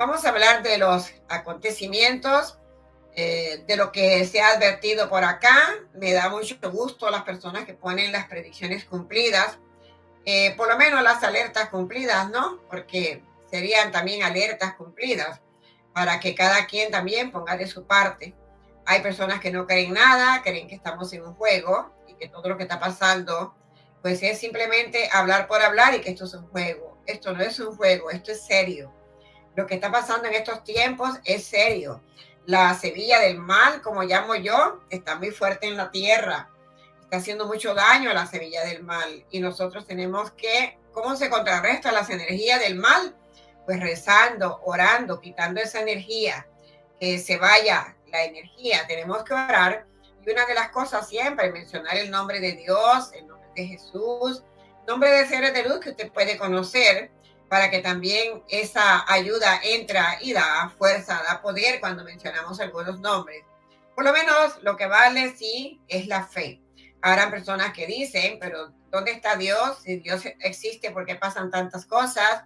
vamos a hablar de los acontecimientos, de lo que se ha advertido por acá. Me da mucho gusto las personas que ponen las predicciones cumplidas, por lo menos las alertas cumplidas, ¿no? Porque serían también alertas cumplidas para que cada quien también ponga de su parte. Hay personas que no creen nada, creen que estamos en un juego y que todo lo que está pasando pues es simplemente hablar por hablar y que esto es un juego. Esto no es un juego, esto es serio. Lo que está pasando en estos tiempos es serio. La semilla del mal, como llamo yo, está muy fuerte en la tierra. Está haciendo mucho daño a la semilla del mal. Y nosotros tenemos que, ¿cómo se contrarresta las energías del mal? Pues rezando, orando, quitando esa energía, que se vaya la energía. Tenemos que orar. Y una de las cosas siempre, mencionar el nombre de Dios, el nombre de Jesús, nombre de seres de luz que usted puede conocer, para que también esa ayuda entra y da fuerza, da poder cuando mencionamos algunos nombres. Por lo menos lo que vale sí es la fe. Habrá personas que dicen, pero ¿dónde está Dios? Si Dios existe, ¿por qué pasan tantas cosas?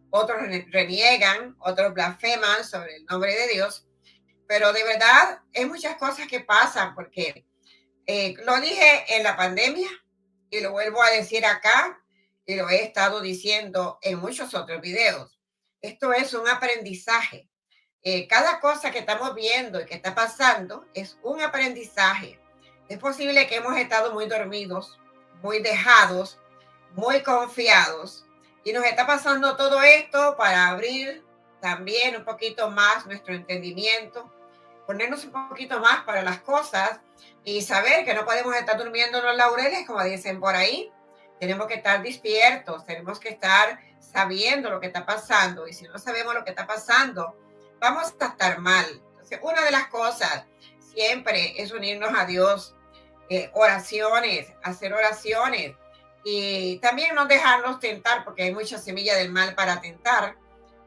Otros reniegan, otros blasfeman sobre el nombre de Dios. Pero de verdad hay muchas cosas que pasan porque lo dije en la pandemia y lo vuelvo a decir acá y lo he estado diciendo en muchos otros videos. Esto es un aprendizaje. Cada cosa que estamos viendo y que está pasando es un aprendizaje. Es posible que hemos estado muy dormidos, muy dejados, muy confiados y nos está pasando todo esto para abrir también un poquito más nuestro entendimiento, ponernos un poquito más para las cosas y saber que no podemos estar durmiendo en los laureles, como dicen por ahí. Tenemos que estar despiertos, tenemos que estar sabiendo lo que está pasando. Y si no sabemos lo que está pasando, vamos a estar mal. Entonces, una de las cosas siempre es unirnos a Dios, oraciones, hacer oraciones y también no dejarnos tentar, porque hay mucha semilla del mal para tentar.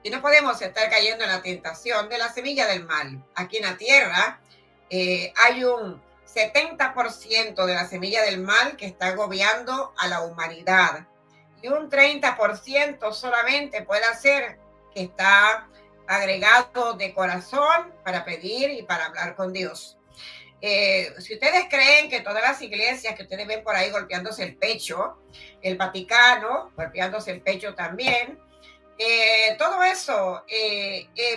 Y no podemos estar cayendo en la tentación de la semilla del mal. Aquí en la tierra hay un 70% de la semilla del mal que está agobiando a la humanidad. Y un 30% solamente puede ser que está agregado de corazón para pedir y para hablar con Dios. Si ustedes creen que todas las iglesias que ustedes ven por ahí golpeándose el pecho, el Vaticano golpeándose el pecho también, todo eso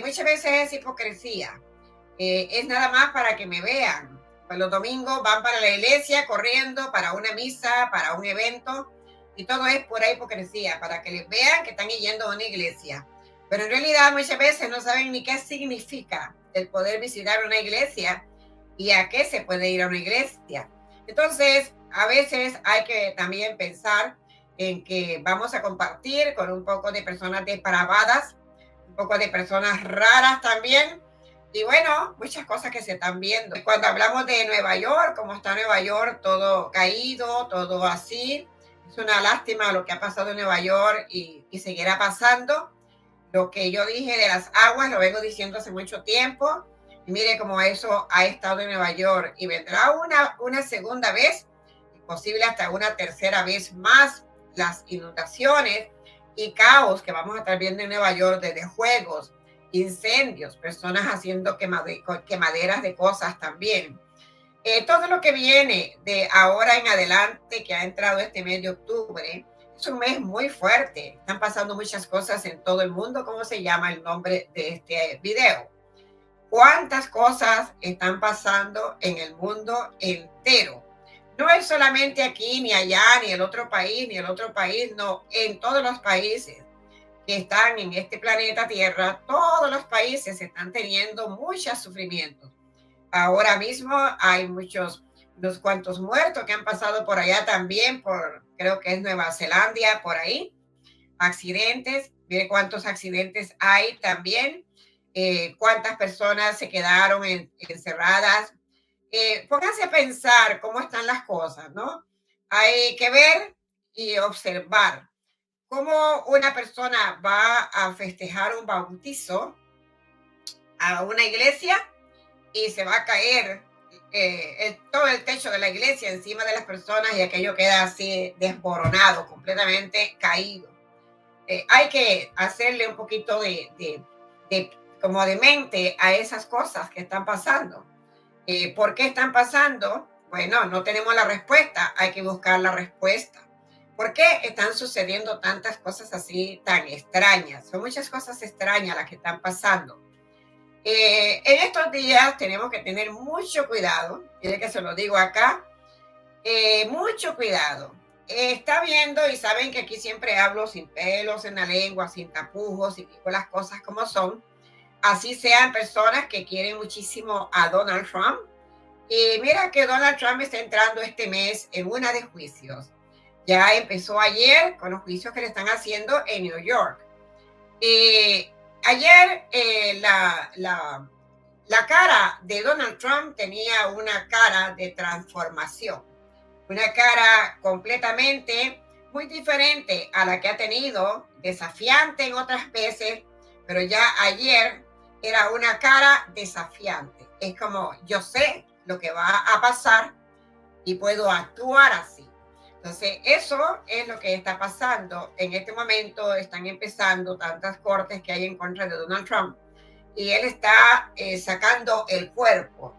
muchas veces es hipocresía. Es nada más para que me vean. Pues los domingos van para la iglesia corriendo, para una misa, para un evento, y todo es pura hipocresía, para que les vean que están yendo a una iglesia. Pero en realidad muchas veces no saben ni qué significa el poder visitar una iglesia y a qué se puede ir a una iglesia. Entonces, a veces hay que también pensar en que vamos a compartir con un poco de personas depravadas, un poco de personas raras también. Y bueno, muchas cosas que se están viendo. Cuando hablamos de Nueva York, como está Nueva York, todo caído, todo así. Es una lástima lo que ha pasado en Nueva York y seguirá pasando. Lo que yo dije de las aguas lo vengo diciendo hace mucho tiempo. Y mire cómo eso ha estado en Nueva York. Y vendrá una segunda vez, y posible hasta una tercera vez más, las inundaciones y caos que vamos a estar viendo en Nueva York, desde juegos, incendios, personas haciendo quemaderas de cosas también. Todo lo que viene de ahora en adelante, que ha entrado este mes de octubre, es un mes muy fuerte. Están pasando muchas cosas en todo el mundo. ¿Cómo se llama el nombre de este video? ¿Cuántas cosas están pasando en el mundo entero? No es solamente aquí, ni allá, ni el otro país, ni el otro país, no, en todos los países que están en este planeta Tierra, todos los países están teniendo muchos sufrimientos. Ahora mismo hay unos cuantos muertos que han pasado por allá también, creo que es Nueva Zelanda, por ahí, accidentes, mire cuántos accidentes hay también, cuántas personas se quedaron encerradas. Pónganse a pensar cómo están las cosas, ¿no? Hay que ver y observar cómo una persona va a festejar un bautizo a una iglesia y se va a caer todo el techo de la iglesia encima de las personas y aquello queda así desboronado, completamente caído. Hay que hacerle un poquito de como de mente a esas cosas que están pasando. ¿Por qué están pasando? Bueno, no tenemos la respuesta, hay que buscar la respuesta. ¿Por qué están sucediendo tantas cosas así tan extrañas? Son muchas cosas extrañas las que están pasando. En estos días tenemos que tener mucho cuidado, quiere que se lo digo acá, mucho cuidado. Está viendo y saben que aquí siempre hablo sin pelos en la lengua, sin tapujos y digo las cosas como son. Así sean personas que quieren muchísimo a Donald Trump. Y mira que Donald Trump está entrando este mes en una de juicios. Ya empezó ayer con los juicios que le están haciendo en New York. Ayer la cara de Donald Trump tenía una cara de transformación, una cara completamente muy diferente a la que ha tenido, desafiante en otras veces, pero ya ayer era una cara desafiante. Es como, yo sé lo que va a pasar y puedo actuar así. Entonces, eso es lo que está pasando. En este momento están empezando tantas cortes que hay en contra de Donald Trump y él está sacando el cuerpo,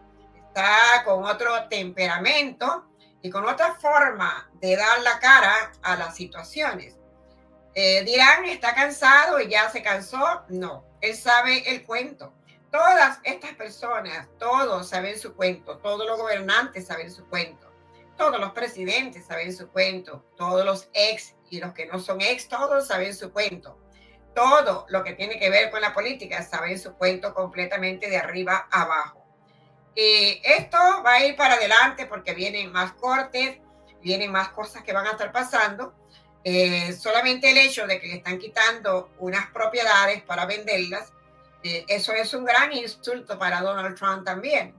está con otro temperamento y con otra forma de dar la cara a las situaciones. Dirán, está cansado y ya se cansó. No, él sabe el cuento. Todas estas personas, todos saben su cuento, todos los gobernantes saben su cuento, todos los presidentes saben su cuento, todos los ex y los que no son ex, todos saben su cuento. Todo lo que tiene que ver con la política saben su cuento completamente de arriba a abajo. Esto va a ir para adelante porque vienen más cortes, vienen más cosas que van a estar pasando. Solamente el hecho de que le están quitando unas propiedades para venderlas, eso es un gran insulto para Donald Trump también.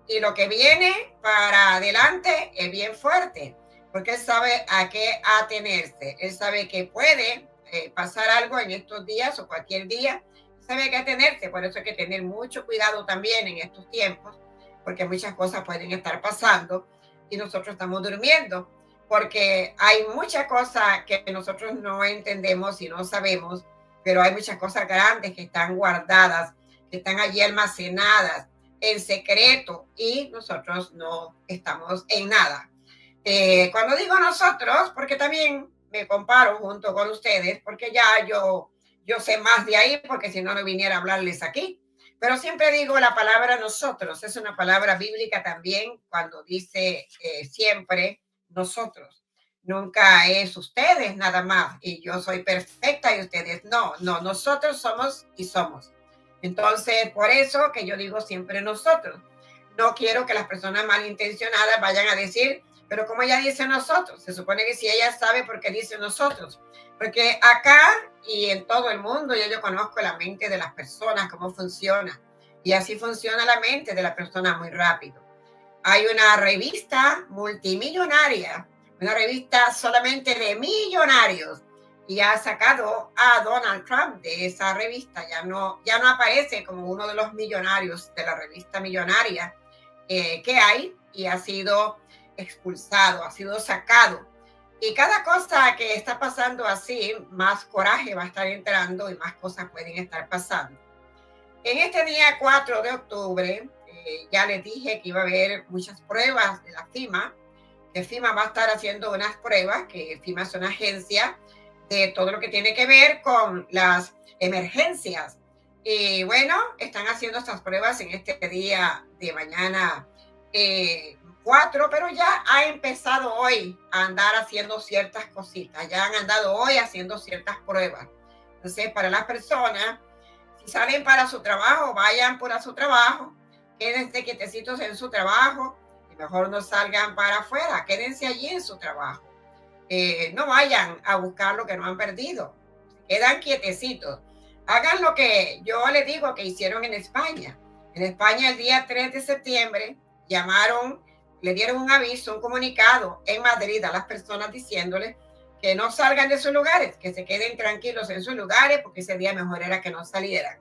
Y lo que viene para adelante es bien fuerte, porque él sabe a qué atenerse. Él sabe que puede pasar algo en estos días o cualquier día, sabe a qué atenerse. Por eso hay que tener mucho cuidado también en estos tiempos, porque muchas cosas pueden estar pasando y nosotros estamos durmiendo, porque hay muchas cosas que nosotros no entendemos y no sabemos, pero hay muchas cosas grandes que están guardadas, que están allí almacenadas en secreto y nosotros no estamos en nada. Cuando digo nosotros, porque también me comparo junto con ustedes, porque ya yo sé más de ahí, porque si no, no viniera a hablarles aquí. Pero siempre digo la palabra nosotros, es una palabra bíblica también cuando dice siempre nosotros. Nunca es ustedes nada más y yo soy perfecta y ustedes no, no, nosotros somos y somos. Entonces, por eso que yo digo siempre nosotros. No quiero que las personas malintencionadas vayan a decir, pero como ella dice nosotros, se supone que si ella sabe por qué dice nosotros, porque acá y en todo el mundo yo conozco la mente de las personas, cómo funciona, y así funciona la mente de la persona muy rápido. Hay una revista multimillonaria, una revista solamente de millonarios, y ha sacado a Donald Trump de esa revista, ya no aparece como uno de los millonarios de la revista millonaria que hay, y ha sido expulsado, ha sido sacado. Y cada cosa que está pasando así, más coraje va a estar entrando y más cosas pueden estar pasando. En este día 4 de octubre, ya les dije que iba a haber muchas pruebas de la FEMA, que FEMA va a estar haciendo unas pruebas, que FEMA es una agencia de todo lo que tiene que ver con las emergencias. Y bueno, están haciendo estas pruebas en este día de mañana 4, pero ya ha empezado hoy a andar haciendo ciertas cositas, ya han andado hoy haciendo ciertas pruebas. Entonces, para las personas, si salen para su trabajo, vayan por a su trabajo, quédense quietecitos en su trabajo y mejor no salgan para afuera, quédense allí en su trabajo. No vayan a buscar lo que no han perdido, quedan quietecitos. Hagan lo que yo les digo que hicieron en España. En España el día 3 de septiembre llamaron, le dieron un aviso, un comunicado en Madrid a las personas diciéndoles que no salgan de sus lugares, que se queden tranquilos en sus lugares, porque ese día mejor era que no salieran.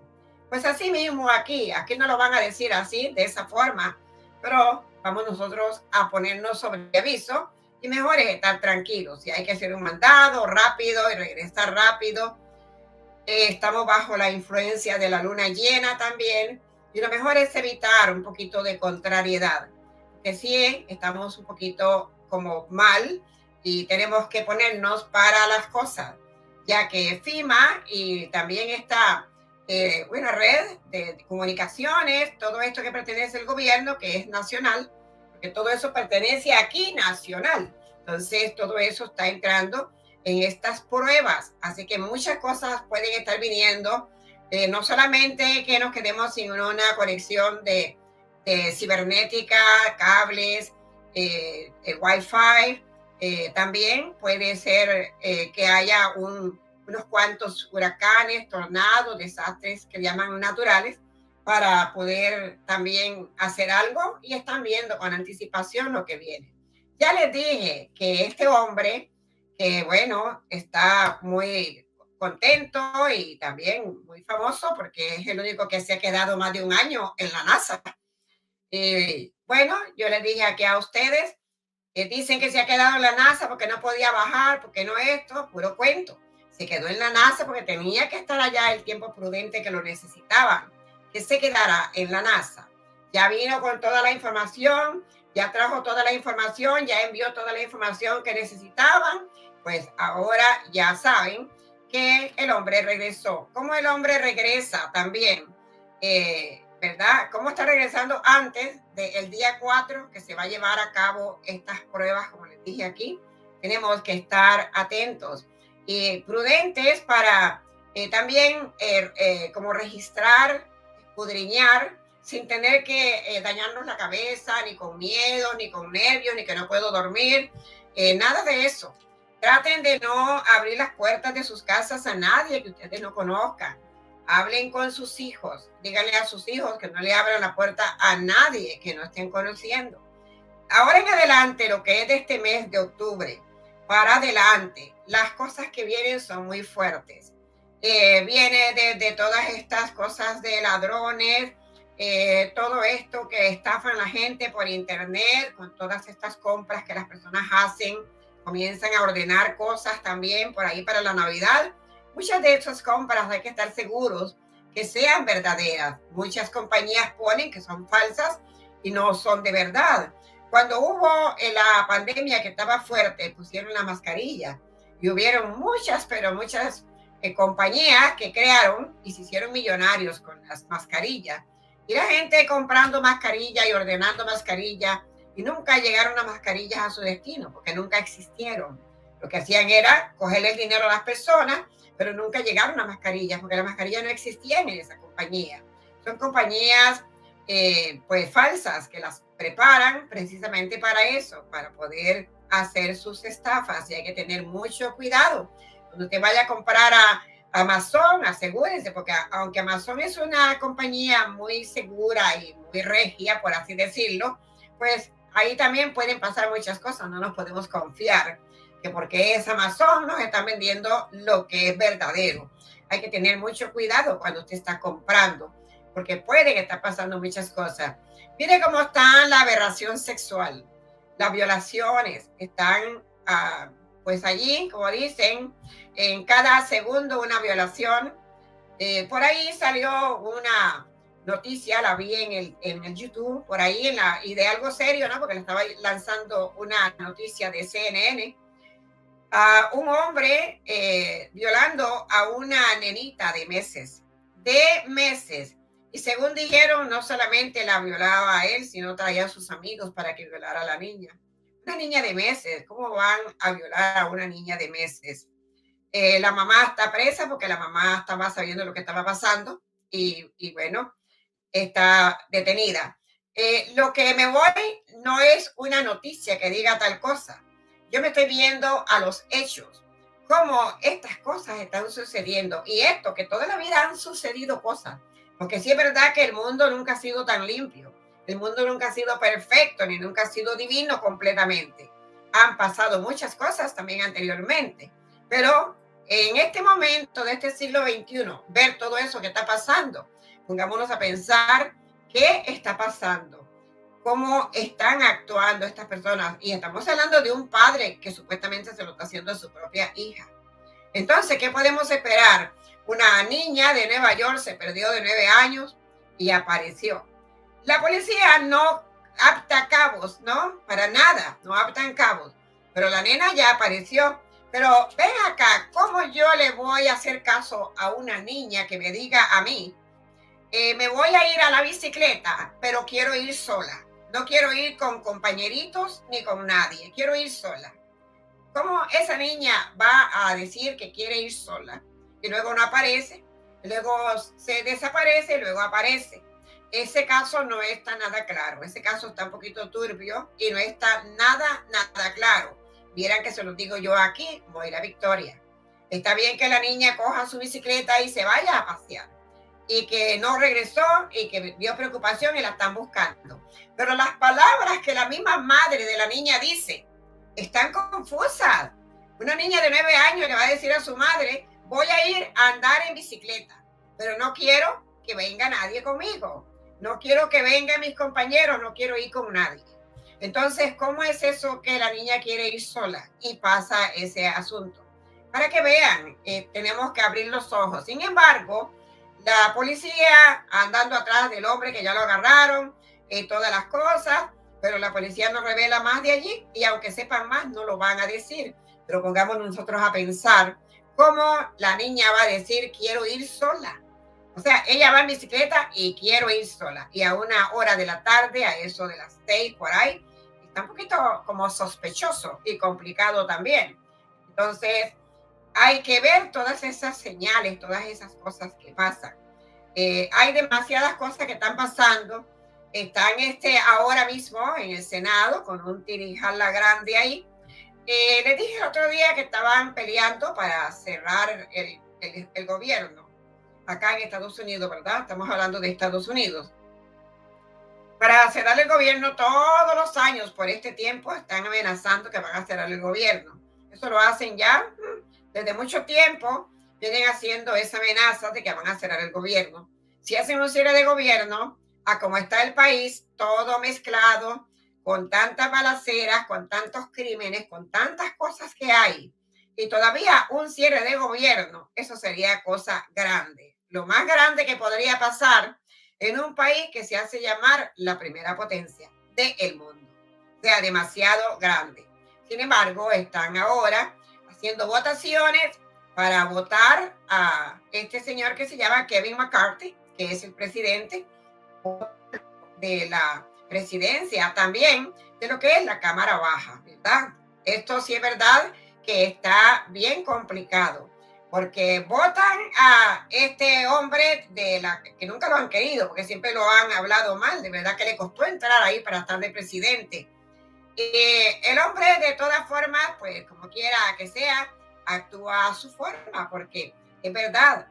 Pues así mismo aquí no lo van a decir así, de esa forma, pero vamos nosotros a ponernos sobre aviso y mejor es estar tranquilos. Si hay que hacer un mandado rápido y regresar rápido, estamos bajo la influencia de la luna llena también, y lo mejor es evitar un poquito de contrariedad, que sí estamos un poquito como mal y tenemos que ponernos para las cosas, ya que FIMA y también esta una red de comunicaciones, todo esto que pertenece al gobierno, que es nacional, porque todo eso pertenece aquí nacional. Entonces, todo eso está entrando en estas pruebas. Así que muchas cosas pueden estar viniendo. No solamente que nos quedemos sin una conexión de cibernética, cables, Wi-Fi. También puede ser que haya unos cuantos huracanes, tornados, desastres que llaman naturales para poder también hacer algo y están viendo con anticipación lo que viene. Ya les dije que este hombre, que bueno, está muy contento y también muy famoso porque es el único que se ha quedado más de un año en la NASA. Bueno, yo les dije aquí a ustedes, dicen que se ha quedado en la NASA porque no podía bajar, porque no esto, puro cuento. Se quedó en la NASA porque tenía que estar allá el tiempo prudente que lo necesitaban. Que se quedara en la NASA. Ya vino con toda la información, ya trajo toda la información, ya envió toda la información que necesitaban. Pues ahora ya saben que el hombre regresó. ¿Cómo el hombre regresa también? ¿Verdad? ¿Cómo está regresando antes del día 4 que se va a llevar a cabo estas pruebas, como les dije aquí? Tenemos que estar atentos y prudentes para también como registrar, escudriñar, sin tener que dañarnos la cabeza, ni con miedo, ni con nervios, ni que no puedo dormir, nada de eso. Traten de no abrir las puertas de sus casas a nadie que ustedes no conozcan. Hablen con sus hijos, díganle a sus hijos que no le abran la puerta a nadie que no estén conociendo. Ahora en adelante, lo que es de este mes de octubre, para adelante, las cosas que vienen son muy fuertes. Viene de todas estas cosas de ladrones, todo esto que estafan a la gente por internet, con todas estas compras que las personas hacen, comienzan a ordenar cosas también por ahí para la Navidad. Muchas de esas compras hay que estar seguros que sean verdaderas. Muchas compañías ponen que son falsas y no son de verdad. Cuando hubo la pandemia que estaba fuerte, pusieron la mascarilla y hubieron muchas, pero muchas compañías que crearon y se hicieron millonarios con las mascarillas. Y la gente comprando mascarilla y ordenando mascarilla y nunca llegaron las mascarillas a su destino porque nunca existieron. Lo que hacían era cogerle el dinero a las personas, pero nunca llegaron las mascarillas porque las mascarillas no existían en esa compañía. Son compañías pues falsas que las preparan precisamente para eso, para poder hacer sus estafas y hay que tener mucho cuidado. Cuando usted vaya a comprar a Amazon, asegúrense, porque aunque Amazon es una compañía muy segura y muy regia, por así decirlo, pues ahí también pueden pasar muchas cosas, no nos podemos confiar que porque es Amazon nos están vendiendo lo que es verdadero. Hay que tener mucho cuidado cuando usted está comprando, porque puede que estar pasando muchas cosas. Mire cómo está la aberración sexual. Las violaciones están, pues allí, como dicen, en cada segundo una violación. Por ahí salió una noticia, la vi en el YouTube, por ahí, y de algo serio, ¿no? Porque le estaba lanzando una noticia de CNN. A un hombre violando a una nenita de meses. Y según dijeron, no solamente la violaba a él, sino traía a sus amigos para que violara a la niña. Una niña de meses, ¿cómo van a violar a una niña de meses? La mamá está presa porque la mamá estaba sabiendo lo que estaba pasando y bueno, está detenida. Lo que me voy no es una noticia que diga tal cosa. Yo me estoy viendo a los hechos, cómo estas cosas están sucediendo y esto, que toda la vida han sucedido cosas, porque sí es verdad que el mundo nunca ha sido tan limpio, el mundo nunca ha sido perfecto ni nunca ha sido divino completamente. Han pasado muchas cosas también anteriormente, pero en este momento de este siglo XXI, ver todo eso que está pasando, pongámonos a pensar qué está pasando, cómo están actuando estas personas. Y estamos hablando de un padre que supuestamente se lo está haciendo a su propia hija. Entonces, ¿qué podemos esperar? Una niña de Nueva York se perdió de 9 años y apareció. La policía no apta cabos, ¿no? Para nada, no aptan cabos. Pero la nena ya apareció. Pero ven acá, ¿cómo yo le voy a hacer caso a una niña que me diga a mí, me voy a ir a la bicicleta, pero quiero ir sola? No quiero ir con compañeritos ni con nadie, quiero ir sola. ¿Cómo esa niña va a decir que quiere ir sola y luego no aparece, luego se desaparece, luego aparece? Ese caso no está nada claro, ese caso está un poquito turbio y no está nada claro. Vieran que se lo digo yo aquí, Moira Victoria. Está bien que la niña coja su bicicleta y se vaya a pasear y que no regresó y que vio preocupación y la están buscando. Pero las palabras que la misma madre de la niña dice están confusas. Una niña de 9 años le va a decir a su madre, voy a ir a andar en bicicleta, pero no quiero que venga nadie conmigo. No quiero que vengan mis compañeros, no quiero ir con nadie. Entonces, ¿cómo es eso que la niña quiere ir sola y pasa ese asunto? Para que vean, tenemos que abrir los ojos. Sin embargo, la policía andando atrás del hombre que ya lo agarraron, todas las cosas, pero la policía no revela más de allí y aunque sepan más no lo van a decir. Pero pongamos nosotros a pensar cómo la niña va a decir quiero ir sola. O sea, ella va en bicicleta y quiero ir sola. Y a una hora de la tarde, a eso de las 6 por ahí, está un poquito como sospechoso y complicado también. Entonces, hay que ver todas esas señales, todas esas cosas que pasan. Hay demasiadas cosas que están pasando. Están ahora mismo en el Senado con un tirijala grande ahí. Les dije el otro día que estaban peleando para cerrar el gobierno acá en Estados Unidos, ¿verdad? Estamos hablando de Estados Unidos. Para cerrar el gobierno todos los años por este tiempo están amenazando que van a cerrar el gobierno. Eso lo hacen ya desde mucho tiempo, vienen haciendo esa amenaza de que van a cerrar el gobierno. Si hacen un cierre de gobierno, a como está el país, todo mezclado, con tantas balaceras, con tantos crímenes, con tantas cosas que hay, y todavía un cierre de gobierno, eso sería cosa grande. Lo más grande que podría pasar en un país que se hace llamar la primera potencia del mundo. O sea, demasiado grande. Sin embargo, están ahora haciendo votaciones para votar a este señor que se llama Kevin McCarthy, que es el presidente de la presidencia también de lo que es la Cámara Baja, ¿verdad? Esto sí es verdad que está bien complicado, porque votan a este hombre que nunca lo han querido, porque siempre lo han hablado mal, de verdad que le costó entrar ahí para estar de presidente. El hombre, de todas formas, pues como quiera que sea, actúa a su forma, porque es verdad,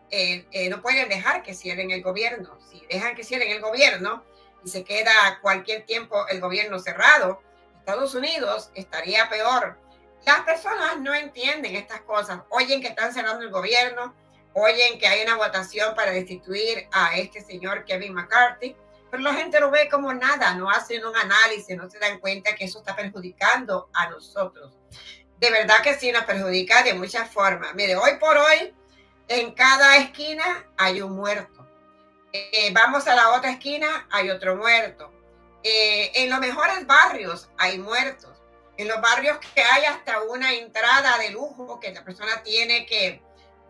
no pueden dejar que cierren el gobierno. Si dejan que cierren el gobierno y se queda cualquier tiempo el gobierno cerrado, Estados Unidos estaría peor. Las personas no entienden estas cosas. Oyen que están cerrando el gobierno, oyen que hay una votación para destituir a este señor Kevin McCarthy, pero la gente lo ve como nada, no hacen un análisis, no se dan cuenta que eso está perjudicando a nosotros. De verdad que sí nos perjudica de muchas formas. Mire, hoy por hoy, en cada esquina hay un muerto. Vamos a la otra esquina, hay otro muerto. En los mejores barrios hay muertos. En los barrios que hay hasta una entrada de lujo que la persona tiene que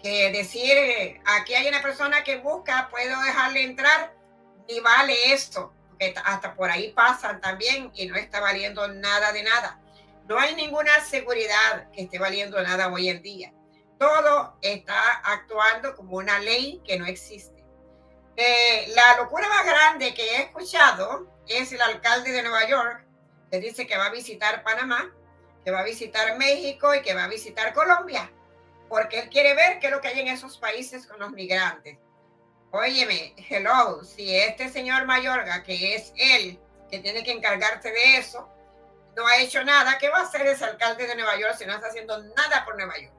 decir, aquí hay una persona que busca, puedo dejarle entrar, y vale esto, porque hasta por ahí pasan también y no está valiendo nada de nada. No hay ninguna seguridad que esté valiendo nada hoy en día. Todo está actuando como una ley que no existe. La locura más grande que he escuchado es el alcalde de Nueva York, que dice que va a visitar Panamá, que va a visitar México y que va a visitar Colombia, porque él quiere ver qué es lo que hay en esos países con los migrantes. Óyeme, hello, si este señor Mayorga, que es él, que tiene que encargarse de eso, no ha hecho nada, ¿qué va a hacer ese alcalde de Nueva York si no está haciendo nada por Nueva York?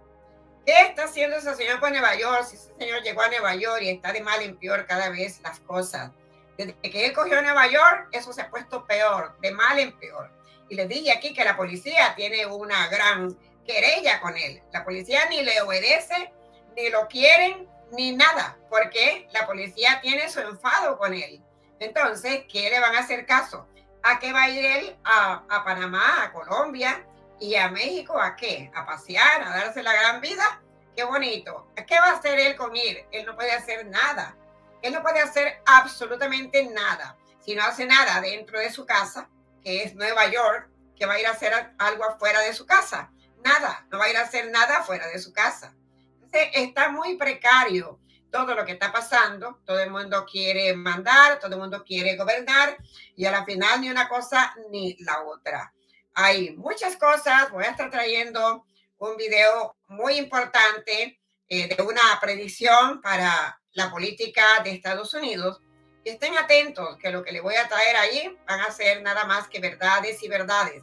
¿Qué está haciendo ese señor por Nueva York si ese señor llegó a Nueva York y está de mal en peor cada vez las cosas? Desde que él cogió Nueva York, eso se ha puesto peor, de mal en peor. Y les dije aquí que la policía tiene una gran querella con él. La policía ni le obedece, ni lo quieren, ni nada, porque la policía tiene su enfado con él. Entonces, ¿qué le van a hacer caso? ¿A qué va a ir él? A Panamá, a Colombia y a México. ¿A qué? ¿A pasear? ¿A darse la gran vida? Qué bonito. ¿Qué va a hacer él con ir? Él no puede hacer nada. Él no puede hacer absolutamente nada. Si no hace nada dentro de su casa, que es Nueva York, que va a ir a hacer algo afuera de su casa. Nada, no va a ir a hacer nada fuera de su casa. Entonces, está muy precario todo lo que está pasando. Todo el mundo quiere mandar, todo el mundo quiere gobernar y a la final ni una cosa ni la otra. Hay muchas cosas. Voy a estar trayendo un video muy importante de una predicción para la política de Estados Unidos. Y estén atentos que lo que les voy a traer allí van a ser nada más que verdades y verdades,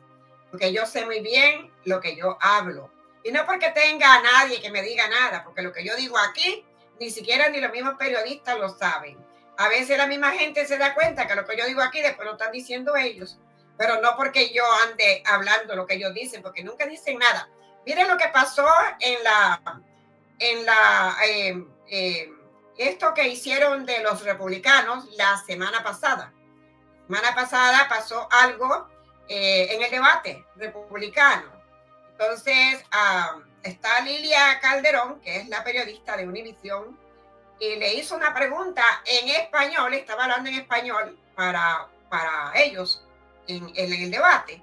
porque yo sé muy bien lo que yo hablo. Y no porque tenga a nadie que me diga nada, porque lo que yo digo aquí, ni siquiera ni los mismos periodistas lo saben. A veces la misma gente se da cuenta que lo que yo digo aquí después lo están diciendo ellos, pero no porque yo ande hablando lo que ellos dicen, porque nunca dicen nada. Miren lo que pasó en esto que hicieron de los republicanos la semana pasada. La semana pasada pasó algo en el debate republicano. Entonces, está Lilia Calderón, que es la periodista de Univisión, y le hizo una pregunta en español, estaba hablando en español para ellos en el debate.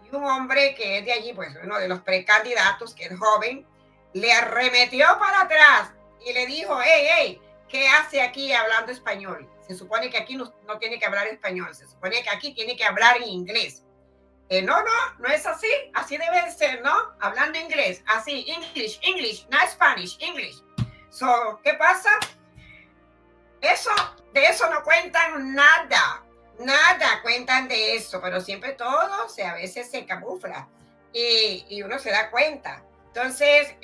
Y un hombre que es de allí, pues uno de los precandidatos, que es joven, le arremetió para atrás y le dijo, hey, ¿qué hace aquí hablando español? Se supone que aquí no tiene que hablar español, se supone que aquí tiene que hablar en inglés. No es así, así debe ser, ¿no? Hablando inglés, así, English, not Spanish, English. So, ¿qué pasa? De eso no cuentan nada cuentan de eso, pero siempre todo a veces se camufla y uno se da cuenta. Entonces,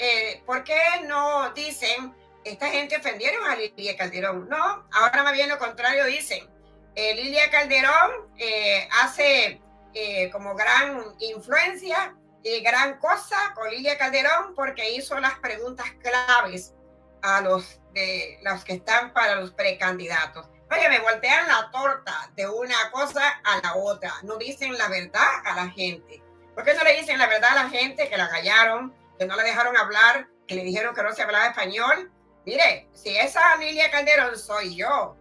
¿por qué no dicen, esta gente ofendieron a Lilia Calderón? No, ahora más bien lo contrario dicen, Lilia Calderón hace como gran influencia y gran cosa con Lilia Calderón porque hizo las preguntas claves a los que están para los precandidatos. Oye, me voltean la torta de una cosa a la otra. No dicen la verdad a la gente. ¿Por qué no le dicen la verdad a la gente que la callaron, que no la dejaron hablar, que le dijeron que no se hablaba español? Mire, si esa Lilia Calderón soy yo,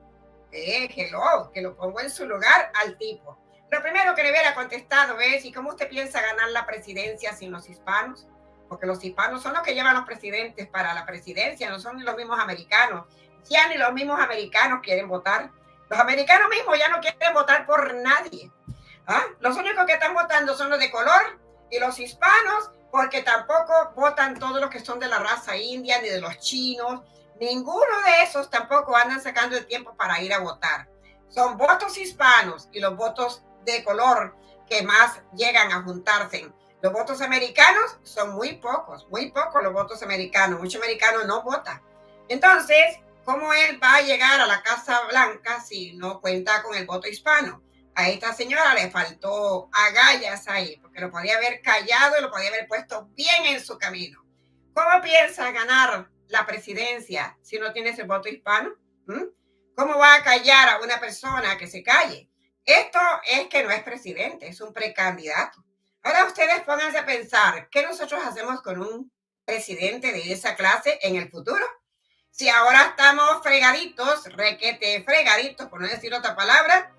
que lo pongo en su lugar al tipo. Lo primero que le hubiera contestado es, ¿y cómo usted piensa ganar la presidencia sin los hispanos? Porque los hispanos son los que llevan los presidentes para la presidencia, no son ni los mismos americanos. Ya ni los mismos americanos quieren votar. Los americanos mismos ya no quieren votar por nadie. Los únicos que están votando son los de color y los hispanos, porque tampoco votan todos los que son de la raza india ni de los chinos. Ninguno de esos tampoco andan sacando el tiempo para ir a votar. Son votos hispanos y los votos de color que más llegan a juntarse. Los votos americanos son muy pocos los votos americanos. Muchos americanos no votan. Entonces, ¿cómo él va a llegar a la Casa Blanca si no cuenta con el voto hispano? A esta señora le faltó agallas ahí, porque lo podía haber callado y lo podía haber puesto bien en su camino. ¿Cómo piensa ganar la presidencia si no tiene ese voto hispano? ¿Cómo va a callar a una persona que se calle? Esto es que no es presidente, es un precandidato. Ahora ustedes pónganse a pensar, ¿qué nosotros hacemos con un presidente de esa clase en el futuro? Si ahora estamos fregaditos, requete fregaditos, por no decir otra palabra,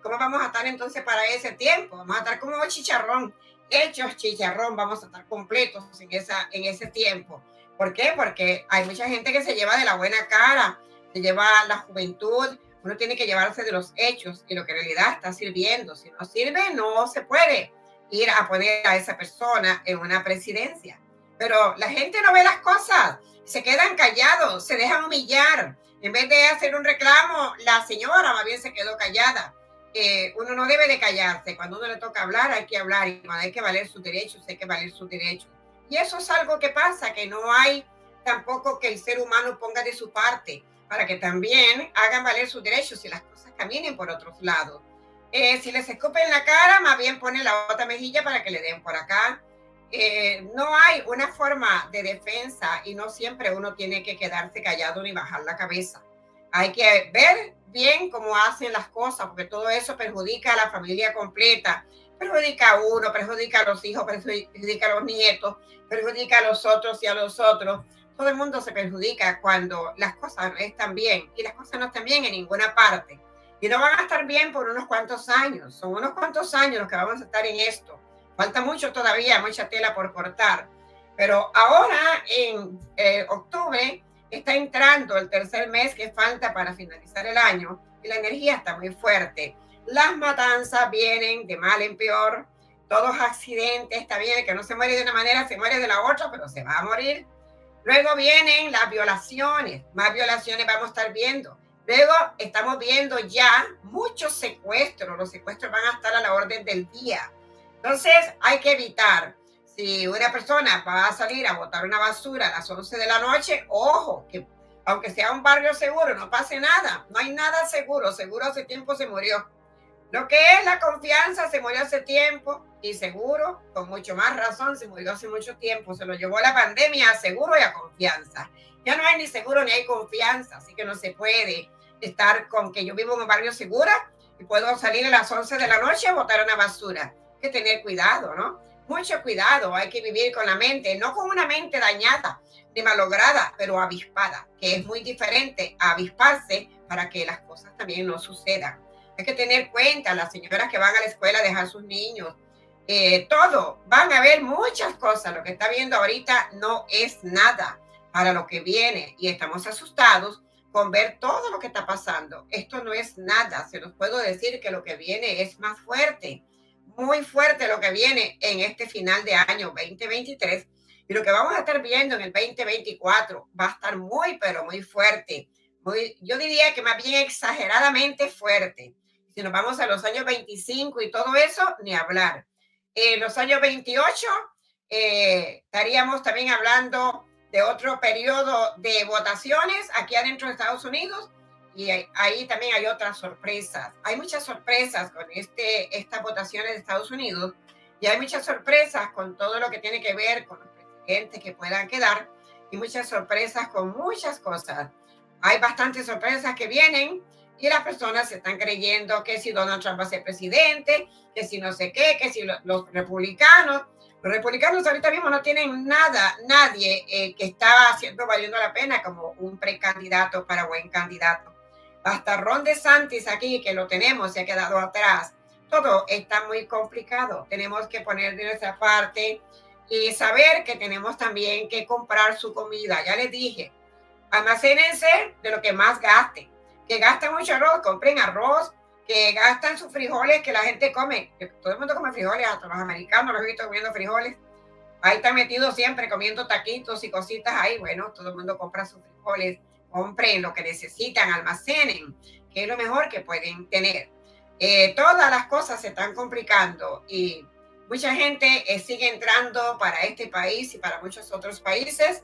¿cómo vamos a estar entonces para ese tiempo? Vamos a estar como chicharrón, hechos chicharrón, vamos a estar completos en ese tiempo. ¿Por qué? Porque hay mucha gente que se lleva de la buena cara, se lleva la juventud, uno tiene que llevarse de los hechos y lo que en realidad está sirviendo. Si no sirve, no se puede ir a poner a esa persona en una presidencia. Pero la gente no ve las cosas, se quedan callados, se dejan humillar. En vez de hacer un reclamo, la señora más bien se quedó callada. Uno no debe de callarse. Cuando uno le toca hablar, hay que hablar. Y cuando hay que valer sus derechos, hay que valer sus derechos. Y eso es algo que pasa, que no hay tampoco que el ser humano ponga de su parte para que también hagan valer sus derechos y las cosas caminen por otros lados. Si les escupen la cara, más bien ponen la otra mejilla para que le den por acá. no hay una forma de defensa y no siempre uno tiene que quedarse callado ni bajar la cabeza. Hay que ver bien cómo hacen las cosas, porque todo eso perjudica a la familia completa, perjudica a uno, perjudica a los hijos, perjudica a los nietos, perjudica a los otros y a los otros. Todo el mundo se perjudica cuando las cosas no están bien, y las cosas no están bien en ninguna parte. Y no van a estar bien por unos cuantos años. Son unos cuantos años los que vamos a estar en esto. Falta mucho todavía, mucha tela por cortar. Pero ahora en octubre está entrando el tercer mes que falta para finalizar el año y la energía está muy fuerte. Las matanzas vienen de mal en peor. Todos accidentes, está bien, que no se muere de una manera, se muere de la otra, pero se va a morir. Luego vienen las violaciones, más violaciones vamos a estar viendo. Luego estamos viendo ya muchos secuestros, los secuestros van a estar a la orden del día. Entonces hay que evitar, si una persona va a salir a botar una basura a las 11 de la noche, ojo, que aunque sea un barrio seguro, no pase nada, no hay nada seguro, seguro hace tiempo se murió. Lo que es la confianza se murió hace tiempo y seguro, con mucho más razón, se murió hace mucho tiempo. Se lo llevó la pandemia a seguro y a confianza. Ya no hay ni seguro ni hay confianza, así que no se puede estar con que yo vivo en un barrio seguro y puedo salir a las 11 de la noche a botar una basura. Hay que tener cuidado, ¿no? Mucho cuidado, hay que vivir con la mente, no con una mente dañada ni malograda, pero avispada, que es muy diferente a avisparse para que las cosas también no sucedan. Hay que tener cuenta, las señoras que van a la escuela a dejar sus niños, todo, van a ver muchas cosas. Lo que está viendo ahorita no es nada para lo que viene y estamos asustados con ver todo lo que está pasando. Esto no es nada, se los puedo decir que lo que viene es más fuerte, muy fuerte lo que viene en este final de año 2023 y lo que vamos a estar viendo en el 2024 va a estar muy, pero muy fuerte. Muy, yo diría que más bien exageradamente fuerte. Si nos vamos a los años 25 y todo eso, ni hablar. En los años 28 estaríamos también hablando de otro periodo de votaciones aquí adentro de Estados Unidos y ahí también hay otras sorpresas. Hay muchas sorpresas con estas votaciones de Estados Unidos y hay muchas sorpresas con todo lo que tiene que ver con los presidentes que puedan quedar y muchas sorpresas con muchas cosas. Hay bastantes sorpresas que vienen y las personas se están creyendo que si Donald Trump va a ser presidente, que si no sé qué, que si los republicanos ahorita mismo no tienen nada, nadie que está haciendo valiendo la pena como un precandidato para buen candidato. Hasta Ron DeSantis aquí, que lo tenemos, se ha quedado atrás. Todo está muy complicado. Tenemos que poner de nuestra parte y saber que tenemos también que comprar su comida. Ya les dije, almacénense de lo que más gasten. Que gastan mucho arroz, compren arroz, que gastan sus frijoles que la gente come. Que todo el mundo come frijoles, hasta los americanos los he visto comiendo frijoles. Ahí están metidos siempre comiendo taquitos y cositas ahí. Bueno, todo el mundo compra sus frijoles, compren lo que necesitan, almacenen, que es lo mejor que pueden tener. Todas las cosas se están complicando y mucha gente sigue entrando para este país y para muchos otros países.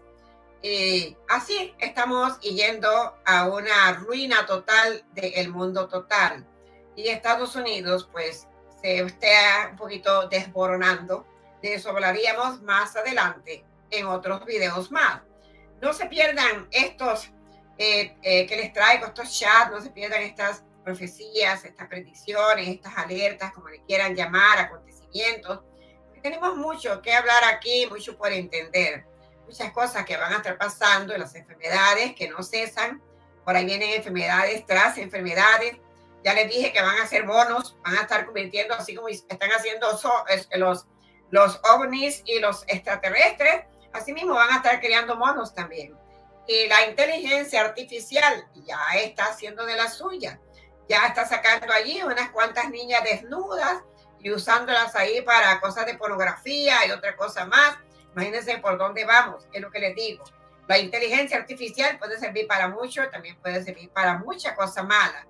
Y así estamos yendo a una ruina total del mundo total. Y Estados Unidos, pues, se está un poquito desboronando. De eso hablaríamos más adelante en otros videos más. No se pierdan estos que les traigo, estos chats, no se pierdan estas profecías, estas predicciones, estas alertas, como le quieran llamar, acontecimientos. Porque tenemos mucho que hablar aquí, mucho por entender. Muchas cosas que van a estar pasando, las enfermedades que no cesan, por ahí vienen enfermedades tras enfermedades, ya les dije que van a hacer bonos, van a estar convirtiendo, así como están haciendo los ovnis y los extraterrestres, así mismo van a estar creando monos también. Y la inteligencia artificial ya está haciendo de la suya, ya está sacando allí unas cuantas niñas desnudas y usándolas ahí para cosas de pornografía y otra cosa más. Imagínense por dónde vamos, es lo que les digo. La inteligencia artificial puede servir para mucho, también puede servir para mucha cosa mala.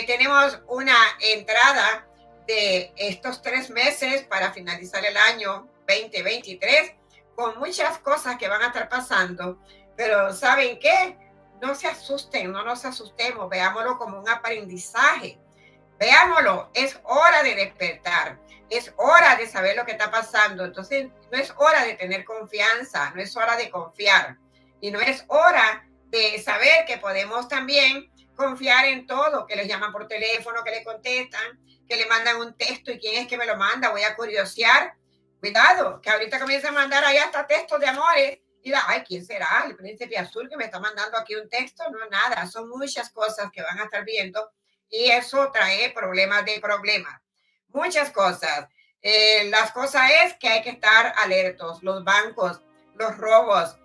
Tenemos una entrada de estos 3 meses para finalizar el año 2023 con muchas cosas que van a estar pasando, pero ¿saben qué? No se asusten, no nos asustemos, veámoslo como un aprendizaje. Veámoslo, es hora de despertar, es hora de saber lo que está pasando. Entonces, no es hora de tener confianza, no es hora de confiar y no es hora de saber que podemos también confiar en todo, que les llaman por teléfono, que le contestan, que le mandan un texto y quién es que me lo manda, voy a curiosear. Cuidado, que ahorita comienza a mandar ahí hasta textos de amores y la, ay, ¿quién será? El príncipe azul que me está mandando aquí un texto. No, nada, son muchas cosas que van a estar viendo y eso trae problemas de problemas. Muchas cosas. Las cosas es que hay que estar alertos. Los bancos, los robos,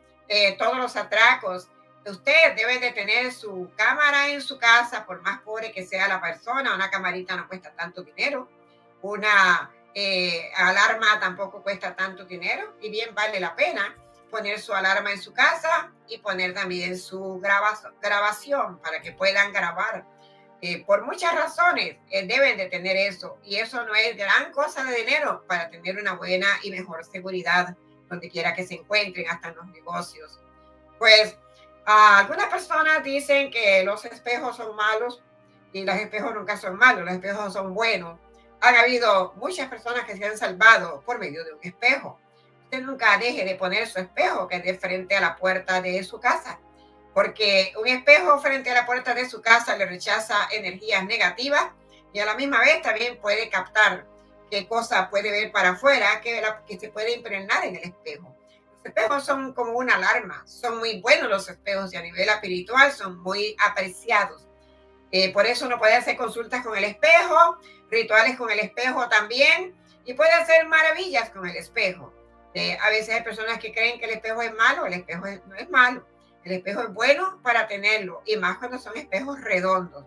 todos los atracos. Usted debe de tener su cámara en su casa, por más pobre que sea la persona. Una camarita no cuesta tanto dinero. Una alarma tampoco cuesta tanto dinero y bien vale la pena poner su alarma en su casa y poner también su grabación para que puedan grabar. Por muchas razones deben de tener eso y eso no es gran cosa de dinero para tener una buena y mejor seguridad donde quiera que se encuentren, hasta en los negocios. Pues algunas personas dicen que los espejos son malos y los espejos nunca son malos, los espejos son buenos. Han habido muchas personas que se han salvado por medio de un espejo. Usted nunca deje de poner su espejo que es de frente a la puerta de su casa, porque un espejo frente a la puerta de su casa le rechaza energías negativas y a la misma vez también puede captar qué cosa puede ver para afuera que se puede impregnar en el espejo. Los espejos son como una alarma, son muy buenos los espejos y a nivel espiritual son muy apreciados. Por eso uno puede hacer consultas con el espejo, rituales con el espejo también y puede hacer maravillas con el espejo. A veces hay personas que creen que el espejo es malo, el espejo no es malo. El espejo es bueno para tenerlo y más cuando son espejos redondos,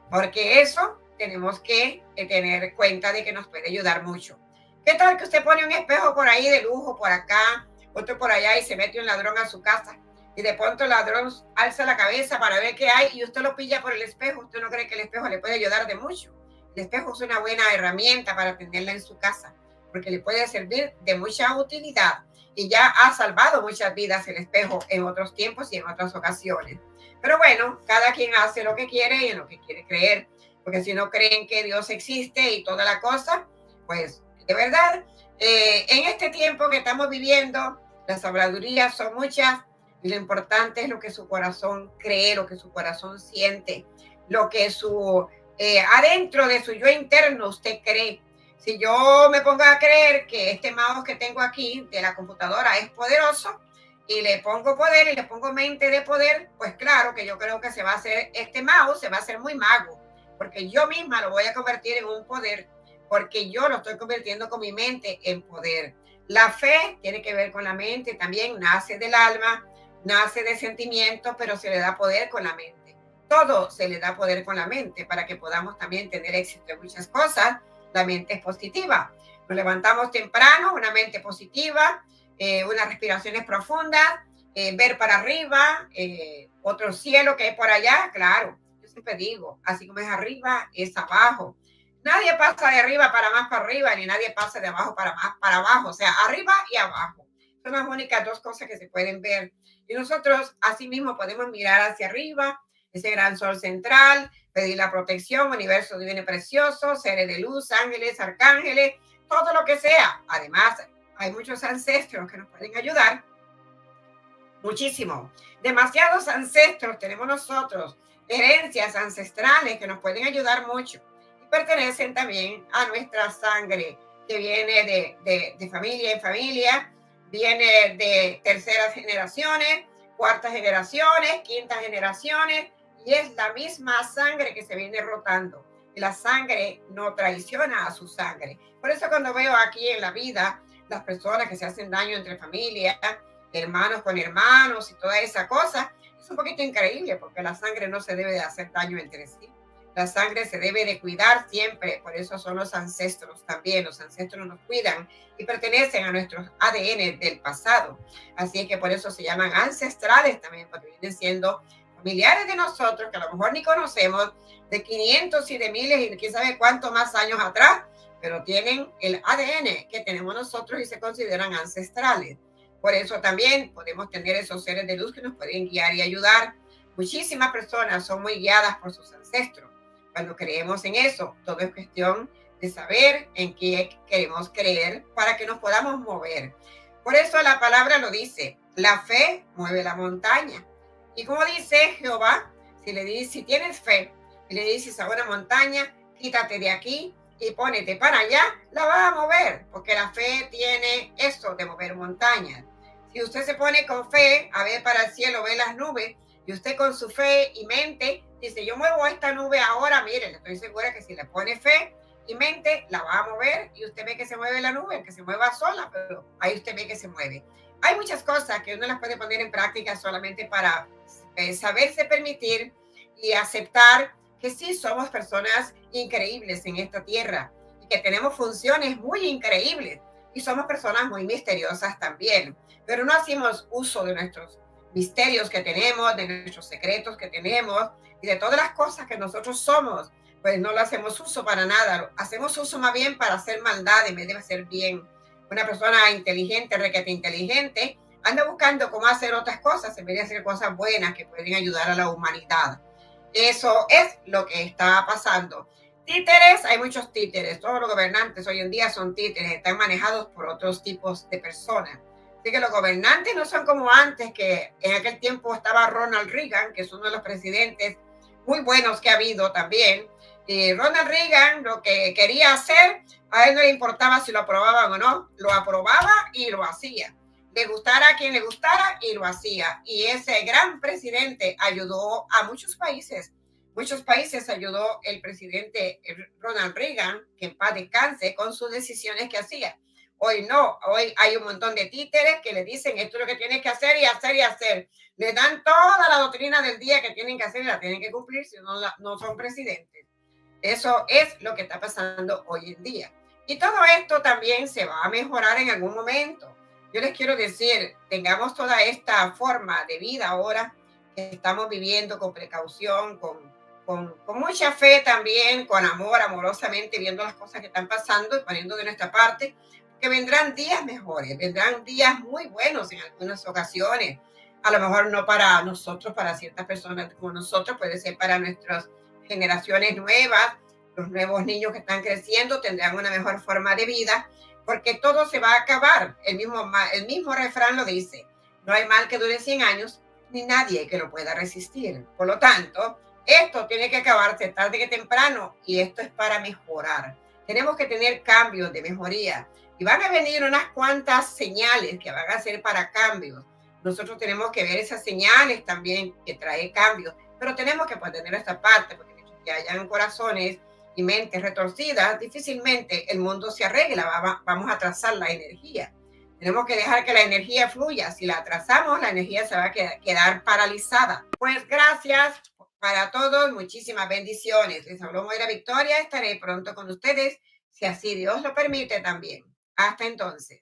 porque eso tenemos que tener cuenta de que nos puede ayudar mucho. ¿Qué tal que usted pone un espejo por ahí de lujo, por acá, otro por allá y se mete un ladrón a su casa y de pronto el ladrón alza la cabeza para ver qué hay y usted lo pilla por el espejo? ¿Usted no cree que el espejo le puede ayudar de mucho? El espejo es una buena herramienta para tenerla en su casa porque le puede servir de mucha utilidad y ya ha salvado muchas vidas el espejo en otros tiempos y en otras ocasiones. Pero bueno, cada quien hace lo que quiere y en lo que quiere creer, porque si no creen que Dios existe y toda la cosa, pues de verdad, en este tiempo que estamos viviendo, las habladurías son muchas y lo importante es lo que su corazón cree, lo que su corazón siente, lo que adentro de su yo interno usted cree. Si yo me pongo a creer que este mouse que tengo aquí de la computadora es poderoso y le pongo poder y le pongo mente de poder, pues claro que yo creo que se va a hacer, este mouse se va a hacer muy mago, porque yo misma lo voy a convertir en un poder, porque yo lo estoy convirtiendo con mi mente en poder. La fe tiene que ver con la mente, también nace del alma, nace de sentimientos, pero se le da poder con la mente. Todo se le da poder con la mente para que podamos también tener éxito en muchas cosas. La mente es positiva. Nos levantamos temprano, una mente positiva, unas respiraciones profundas, ver para arriba, otro cielo que hay por allá, claro. Yo siempre digo, así como es arriba, es abajo. Nadie pasa de arriba para más para arriba, ni nadie pasa de abajo para más para abajo. O sea, arriba y abajo. Son las únicas dos cosas que se pueden ver. Y nosotros, así mismo, podemos mirar hacia arriba, ese gran sol central, pedir la protección, universo divino y precioso, seres de luz, ángeles, arcángeles, todo lo que sea. Además, hay muchos ancestros que nos pueden ayudar muchísimo. Demasiados ancestros tenemos nosotros, herencias ancestrales que nos pueden ayudar mucho y pertenecen también a nuestra sangre que viene de familia en familia, viene de terceras generaciones, cuartas generaciones, quintas generaciones, y es la misma sangre que se viene rotando. Y la sangre no traiciona a su sangre. Por eso cuando veo aquí en la vida las personas que se hacen daño entre familias, hermanos con hermanos y toda esa cosa, es un poquito increíble porque la sangre no se debe de hacer daño entre sí. La sangre se debe de cuidar siempre, por eso son los ancestros también. Los ancestros nos cuidan y pertenecen a nuestros ADN del pasado. Así es que por eso se llaman ancestrales también, porque vienen siendo familiares de nosotros que a lo mejor ni conocemos, de 500 y de miles y quién sabe cuántos más años atrás, pero tienen el ADN que tenemos nosotros y se consideran ancestrales. Por eso también podemos tener esos seres de luz que nos pueden guiar y ayudar. Muchísimas personas son muy guiadas por sus ancestros. cuando creemos en eso. Todo es cuestión de saber en qué queremos creer para que nos podamos mover. Por eso la palabra lo dice, la fe mueve la montaña. Y como dice Jehová, si tienes fe y le dices a una montaña, quítate de aquí y pónete para allá, la va a mover, porque la fe tiene eso de mover montañas. Si usted se pone con fe a ver para el cielo, ve las nubes, y usted con su fe y mente dice, yo muevo esta nube ahora, mire, le estoy segura que si le pone fe y mente, la va a mover y usted ve que se mueve la nube, que se mueva sola, pero ahí usted ve que se mueve. Hay muchas cosas que uno las puede poner en práctica solamente para saberse permitir y aceptar que sí somos personas increíbles en esta tierra y que tenemos funciones muy increíbles y somos personas muy misteriosas también, pero no hacemos uso de nuestros misterios que tenemos, de nuestros secretos que tenemos y de todas las cosas que nosotros somos, pues no lo hacemos uso para nada, hacemos uso más bien para hacer maldad en vez de hacer bien. Una persona inteligente, requete inteligente, anda buscando cómo hacer otras cosas en vez de hacer cosas buenas que pueden ayudar a la humanidad. Eso es lo que está pasando. Títeres, hay muchos títeres. Todos los gobernantes hoy en día son títeres, están manejados por otros tipos de personas. Así que los gobernantes no son como antes, que en aquel tiempo estaba Ronald Reagan, que es uno de los presidentes muy buenos que ha habido también. Y Ronald Reagan lo que quería hacer, a él no le importaba si lo aprobaban o no, lo aprobaba y lo hacía. Le gustara a quien le gustara y lo hacía. Y ese gran presidente ayudó a muchos países. Muchos países ayudó el presidente Ronald Reagan, que en paz descanse, con sus decisiones que hacía. Hoy no, hoy hay un montón de títeres que le dicen esto es lo que tienes que hacer y hacer y hacer. Le dan toda la doctrina del día que tienen que hacer y la tienen que cumplir, si no, no son presidentes. Eso es lo que está pasando hoy en día. Y todo esto también se va a mejorar en algún momento. Yo les quiero decir, tengamos toda esta forma de vida ahora que estamos viviendo con precaución, con mucha fe también, con amor, amorosamente, viendo las cosas que están pasando y poniendo de nuestra parte, que vendrán días mejores, vendrán días muy buenos en algunas ocasiones. A lo mejor no para nosotros, para ciertas personas como nosotros, puede ser para nuestras generaciones nuevas, los nuevos niños que están creciendo tendrán una mejor forma de vida, porque todo se va a acabar. El mismo refrán lo dice, no hay mal que dure 100 años, ni nadie que lo pueda resistir. Por lo tanto, esto tiene que acabarse tarde que temprano y esto es para mejorar. Tenemos que tener cambios de mejoría y van a venir unas cuantas señales que van a ser para cambios. Nosotros tenemos que ver esas señales también que trae cambios, pero tenemos que poner esta parte, porque que hayan corazones y mentes retorcidas, difícilmente el mundo se arregla, vamos a trazar la energía. Tenemos que dejar que la energía fluya. Si la atrasamos, la energía se va a quedar paralizada. Pues gracias para todos, muchísimas bendiciones. Les habló Moira Victoria, estaré pronto con ustedes, si así Dios lo permite también. Hasta entonces.